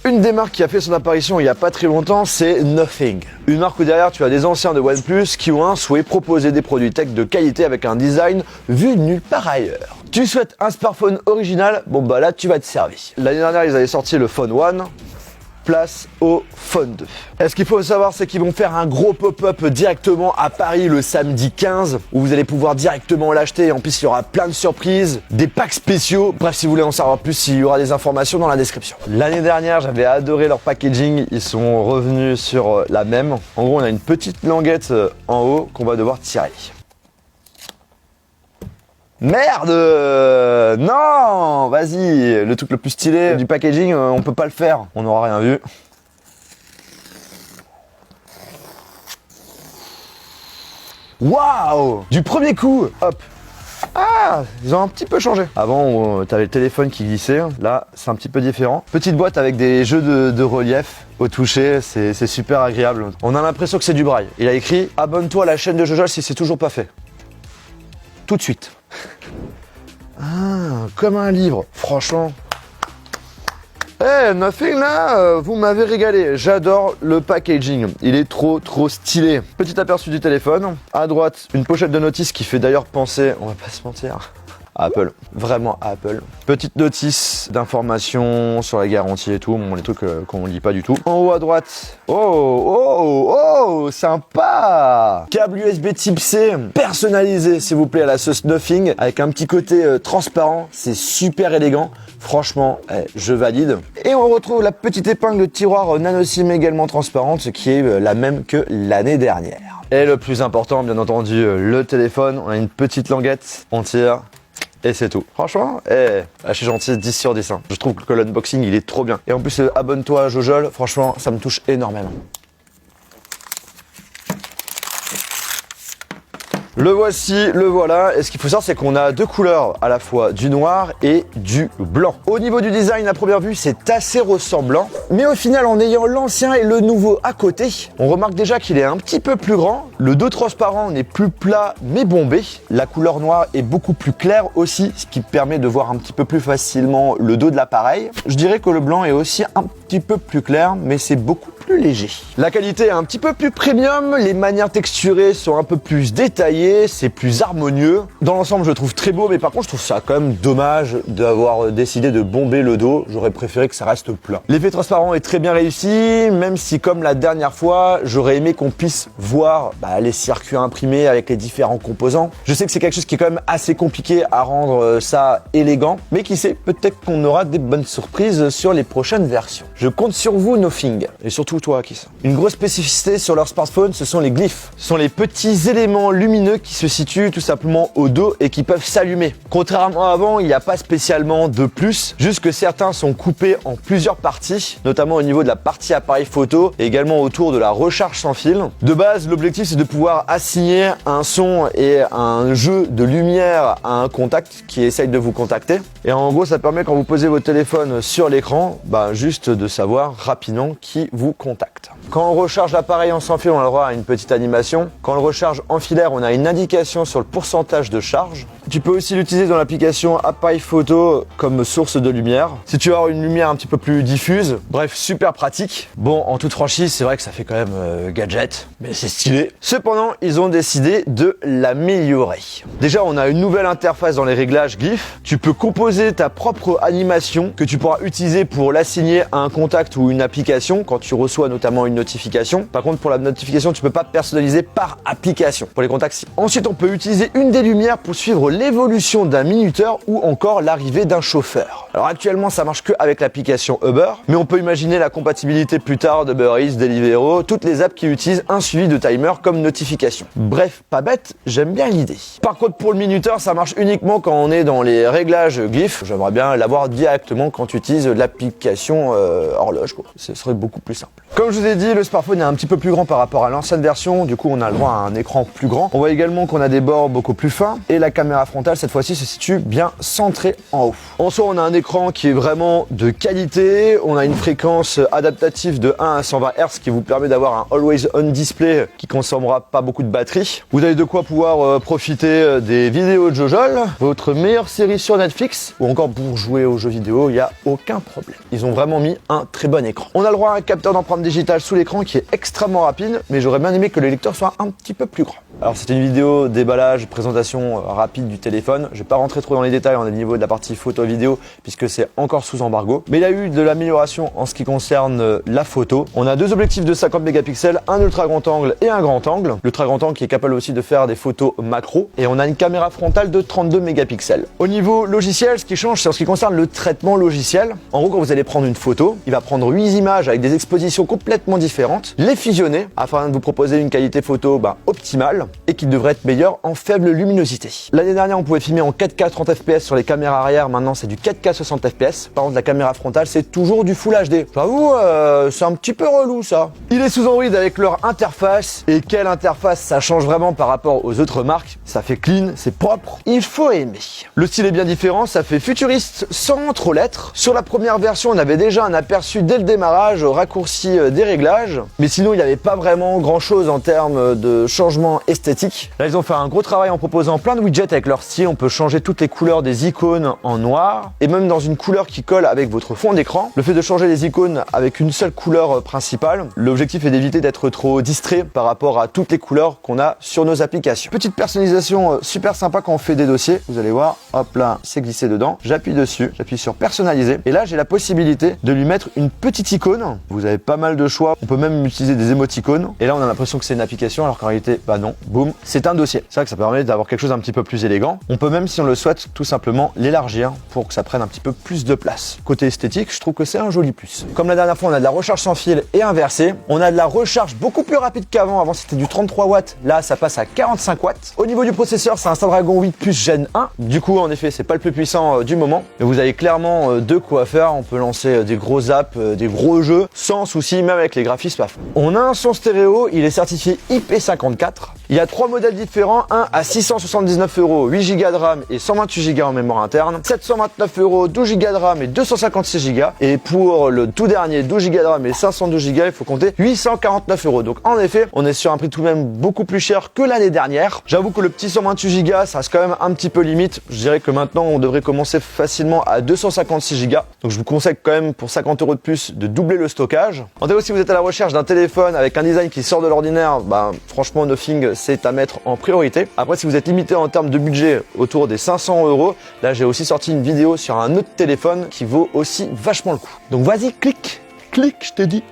Une des marques qui a fait son apparition il n'y a pas très longtemps, c'est Nothing. Une marque où derrière tu as des anciens de OnePlus qui ont un souhait proposer des produits tech de qualité avec un design vu nulle part ailleurs. Tu souhaites un smartphone original, bon bah là tu vas te servir. L'année dernière ils avaient sorti le Phone 1. Place au Phone 2. Et ce qu'il faut savoir, c'est qu'ils vont faire un gros pop-up directement à Paris le samedi 15, où vous allez pouvoir directement l'acheter. En plus, il y aura plein de surprises, des packs spéciaux. Bref, si vous voulez en savoir plus, il y aura des informations dans la description. L'année dernière, j'avais adoré leur packaging. Ils sont revenus sur la même. En gros, on a une petite languette en haut qu'on va devoir tirer. Merde! Non! Vas-y! Le truc le plus stylé du packaging, on peut pas le faire. On n'aura rien vu. Waouh! Du premier coup! Hop! Ah! Ils ont un petit peu changé. Avant, t'avais le téléphone qui glissait. Là, c'est un petit peu différent. Petite boîte avec des jeux de relief au toucher. C'est super agréable. On a l'impression que c'est du braille. Il a écrit « Abonne-toi à la chaîne de Jojol si c'est toujours pas fait. » Tout de suite. Ah, comme un livre, franchement. Nothing là, vous m'avez régalé. J'adore le packaging. Il est trop stylé. Petit aperçu du téléphone. À droite, une pochette de notice qui fait d'ailleurs penser, on va pas se mentir, à Apple. Vraiment à Apple. Petite notice d'information sur la garantie et tout. Bon, les trucs qu'on lit pas du tout. En haut à droite. Oh, sympa. Câble USB type C, personnalisé s'il vous plaît à la sauce Nothing, avec un petit côté transparent. C'est super élégant. Franchement, je valide. Et on retrouve la petite épingle de tiroir nano SIM également transparente, qui est la même que l'année dernière. Et le plus important, bien entendu, le téléphone. On a une petite languette, on tire. Et c'est tout. Franchement, je suis gentil, 10 sur 10. Hein. Je trouve que l'unboxing, il est trop bien. Et en plus, abonne-toi à Jojol. Franchement, ça me touche énormément. Le voici, le voilà. Et ce qu'il faut savoir, c'est qu'on a deux couleurs, à la fois du noir et du blanc. Au niveau du design, à première vue, c'est assez ressemblant. Mais au final, en ayant l'ancien et le nouveau à côté, on remarque déjà qu'il est un petit peu plus grand. Le dos transparent n'est plus plat, mais bombé. La couleur noire est beaucoup plus claire aussi, ce qui permet de voir un petit peu plus facilement le dos de l'appareil. Je dirais que le blanc est aussi un petit peu plus clair, mais c'est beaucoup plus léger. La qualité est un petit peu plus premium, les manières texturées sont un peu plus détaillées, c'est plus harmonieux. Dans l'ensemble, je le trouve très beau, mais par contre, je trouve ça quand même dommage d'avoir décidé de bomber le dos. J'aurais préféré que ça reste plat. L'effet transparent est très bien réussi, même si comme la dernière fois, j'aurais aimé qu'on puisse voir les circuits imprimés avec les différents composants. Je sais que c'est quelque chose qui est quand même assez compliqué à rendre ça élégant, mais qui sait, peut-être qu'on aura des bonnes surprises sur les prochaines versions. Je compte sur vous, Nothing, et surtout toi, Akis. Une grosse spécificité sur leur smartphone, ce sont les glyphes. Ce sont les petits éléments lumineux qui se situent tout simplement au dos et qui peuvent s'allumer. Contrairement à avant, il n'y a pas spécialement de plus, juste que certains sont coupés en plusieurs parties, notamment au niveau de la partie appareil photo et également autour de la recharge sans fil. De base, l'objectif c'est de pouvoir assigner un son et un jeu de lumière à un contact qui essaye de vous contacter. Et en gros, ça permet quand vous posez votre téléphone sur l'écran, juste de savoir rapidement qui vous contacte. Quand on recharge l'appareil en sans fil, on a le droit à une petite animation. Quand on le recharge en filaire, on a une indication sur le pourcentage de charge. Tu peux aussi l'utiliser dans l'application appareil photo comme source de lumière. Si tu as une lumière un petit peu plus diffuse, bref, super pratique. Bon, en toute franchise, c'est vrai que ça fait quand même gadget, mais c'est stylé. Cependant, ils ont décidé de l'améliorer. Déjà, on a une nouvelle interface dans les réglages glyphes. Tu peux composer ta propre animation que tu pourras utiliser pour l'assigner à un contact ou une application quand tu reçois notamment une notification. Par contre, pour la notification, tu peux pas personnaliser par application. Pour les contacts, si. Ensuite, on peut utiliser une des lumières pour suivre l'évolution d'un minuteur ou encore l'arrivée d'un chauffeur. Alors actuellement, ça marche que avec l'application Uber, mais on peut imaginer la compatibilité plus tard d'Uber Eats, Deliveroo, toutes les apps qui utilisent un suivi de timer comme notification. Bref, pas bête, j'aime bien l'idée. Par contre, pour le minuteur, ça marche uniquement quand on est dans les réglages glyphes. J'aimerais bien l'avoir directement quand tu utilises l'application horloge, quoi. Ce serait beaucoup plus simple. Comme je vous ai dit, dit, le smartphone est un petit peu plus grand par rapport à l'ancienne version, du coup on a le droit à un écran plus grand. On voit également qu'on a des bords beaucoup plus fins et la caméra frontale cette fois-ci se situe bien centrée en haut. En soi, on a un écran qui est vraiment de qualité, on a une fréquence adaptative de 1 à 120 Hz qui vous permet d'avoir un always on display qui consommera pas beaucoup de batterie. Vous avez de quoi pouvoir profiter des vidéos de Jojol, votre meilleure série sur Netflix ou encore pour jouer aux jeux vidéo, il n'y a aucun problème. Ils ont vraiment mis un très bon écran. On a le droit à un capteur d'empreinte digitale sous l'écran qui est extrêmement rapide, mais j'aurais bien aimé que le lecteur soit un petit peu plus grand. Alors c'est une vidéo déballage, présentation rapide du téléphone. Je vais pas rentrer trop dans les détails, on est au niveau de la partie photo-vidéo puisque c'est encore sous embargo. Mais il y a eu de l'amélioration en ce qui concerne la photo. On a deux objectifs de 50 mégapixels, un ultra grand angle et un grand angle. L'ultra grand angle qui est capable aussi de faire des photos macro. Et on a une caméra frontale de 32 mégapixels. Au niveau logiciel, ce qui change, c'est en ce qui concerne le traitement logiciel. En gros, quand vous allez prendre une photo, il va prendre 8 images avec des expositions complètement différentes, les fusionner afin de vous proposer une qualité photo optimale et qui devrait être meilleur en faible luminosité. L'année dernière, on pouvait filmer en 4K 30 fps sur les caméras arrière, maintenant c'est du 4K 60 fps. Par contre, la caméra frontale, c'est toujours du Full HD. J'avoue, c'est un petit peu relou ça. Il est sous Android avec leur interface, et quelle interface, ça change vraiment par rapport aux autres marques. Ça fait clean, c'est propre, il faut aimer. Le style est bien différent, ça fait futuriste sans trop l'être. Sur la première version, on avait déjà un aperçu dès le démarrage, raccourci des réglages, mais sinon il n'y avait pas vraiment grand chose en termes de changement esthétique. Là, ils ont fait un gros travail en proposant plein de widgets avec leur style. On peut changer toutes les couleurs des icônes en noir et même dans une couleur qui colle avec votre fond d'écran. Le fait de changer les icônes avec une seule couleur principale, l'objectif est d'éviter d'être trop distrait par rapport à toutes les couleurs qu'on a sur nos applications. Petite personnalisation super sympa quand on fait des dossiers. Vous allez voir, hop là, c'est glissé dedans. J'appuie dessus, j'appuie sur personnaliser et là, j'ai la possibilité de lui mettre une petite icône. Vous avez pas mal de choix. On peut même utiliser des émoticônes. Et là, on a l'impression que c'est une application alors qu'en réalité, non. Boum, c'est un dossier. C'est vrai que ça permet d'avoir quelque chose un petit peu plus élégant. On peut même, si on le souhaite, tout simplement l'élargir pour que ça prenne un petit peu plus de place. Côté esthétique, je trouve que c'est un joli plus. Comme la dernière fois, on a de la recharge sans fil et inversée. On a de la recharge beaucoup plus rapide qu'avant. Avant, c'était du 33 watts. Là, ça passe à 45 watts. Au niveau du processeur, c'est un Snapdragon 8 Plus Gen 1. Du coup, en effet, c'est pas le plus puissant du moment. Mais vous avez clairement de quoi faire. On peut lancer des gros apps, des gros jeux sans souci, même avec les graphismes à fond. On a un son stéréo. Il est certifié IP54. Il y a 3 modèles différents, un à 679 €, 8 Go de RAM et 128 Go en mémoire interne, 729 €, 12 Go de RAM et 256 Go, et pour le tout dernier 12 Go de RAM et 512 Go, il faut compter 849 €. Donc en effet, on est sur un prix tout de même beaucoup plus cher que l'année dernière. J'avoue que le petit 128 Go, ça reste quand même un petit peu limite. Je dirais que maintenant, on devrait commencer facilement à 256 Go. Donc je vous conseille quand même pour 50 € de plus de doubler le stockage. En tout cas, si vous êtes à la recherche d'un téléphone avec un design qui sort de l'ordinaire, franchement, Nothing, c'est à mettre en priorité. Après, si vous êtes limité en termes de budget autour des 500 €, là j'ai aussi sorti une vidéo sur un autre téléphone qui vaut aussi vachement le coup. Donc vas-y, clique, je t'ai dit.